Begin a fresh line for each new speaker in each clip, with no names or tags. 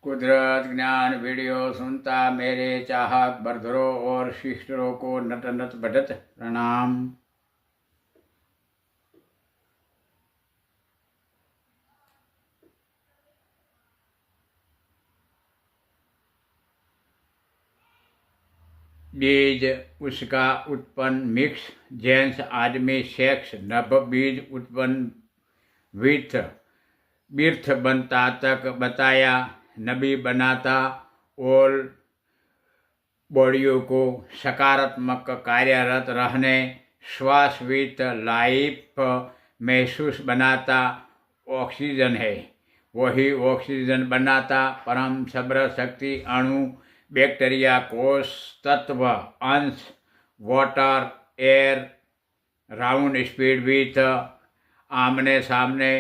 कुदरत ज्ञान वीडियो सुनता मेरे चाहक बरधरों और शिष्टरों को नत नत बढ़त प्रणाम। बीज उसका उत्पन्न मिक्स जेंस आदमी सेक्स नभ बीज उत्पन्न विथ बिर्थ बनता तक बताया नबी बनाता और बॉडियों को सकारात्मक कार्यरत रहने श्वास विथ लाइफ महसूस बनाता ऑक्सीजन है, वही ऑक्सीजन बनाता परम सब्र शक्ति अणु बैक्टीरिया कोष तत्व अंश water air round speed with आमने सामने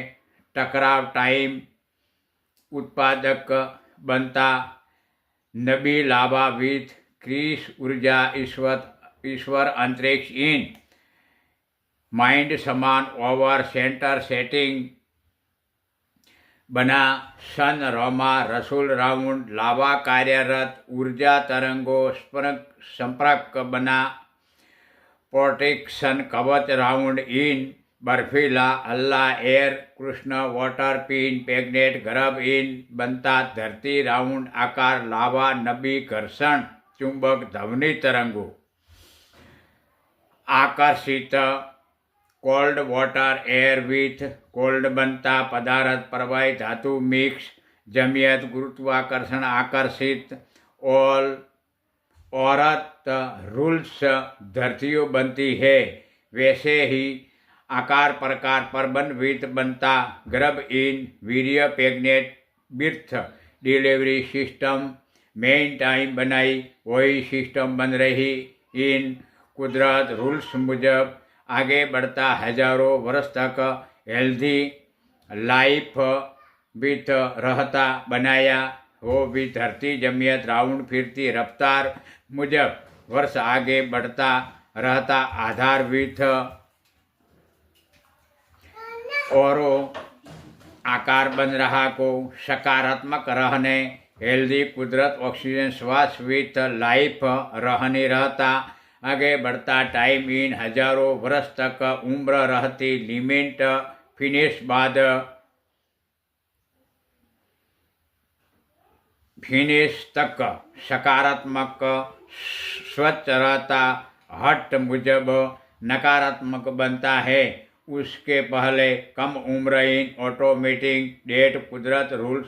टकराव टाइम उत्पादक बनता नबी लाभा विथ क्रीस ऊर्जा ईश्वर अंतरिक्ष इन माइंड समान ओवर सेंटर सेटिंग बना सन रोमा रसूल राउंड लावा कार्यरत ऊर्जा तरंगों संपर्क बना प्रोटेक्शन कवच राउंड इन बर्फीला अल्लाह एयर कृष्ण वाटर पिन पैग्नेट गर्भ इन बनता धरती राउंड आकार लावा नबी घर्षण चुंबक ध्वनि तरंगों आकर्षित cold water air with cold बनता पदार्थ प्रवाही धातु मिक्स जमियत गुरुत्वाकर्षण आकर्षित ऑल औरत रूल्स धरतियों बनती है वैसे ही आकार प्रकार परबन विथ बनता गर्भ इन वीर्य पैग्नेट बिर्थ डिलीवरी सिस्टम मेन टाइम बनाई वही सिस्टम बन रही इन कुदरत रूल्स मुजब आगे बढ़ता हजारों वर्ष तक हेल्दी लाइफ विथ रहता बनाया वो भी धरती जमियत राउंड फिरती रफ्तार मुजब वर्ष आगे बढ़ता रहता आधार विथ और आकार बन रहा को सकारात्मक रहने हेल्दी कुदरत ऑक्सीजन श्वास विथ लाइफ रहने रहता आगे बढ़ता टाइम इन हजारों वर्ष तक उम्र रहती लिमिट फिनिश बाद फिनिश तक सकारात्मक स्वच्छ रहता हट मुजब नकारात्मक बनता है उसके पहले कम उम्र इन ऑटोमेटिक डेट कुदरत रूल्स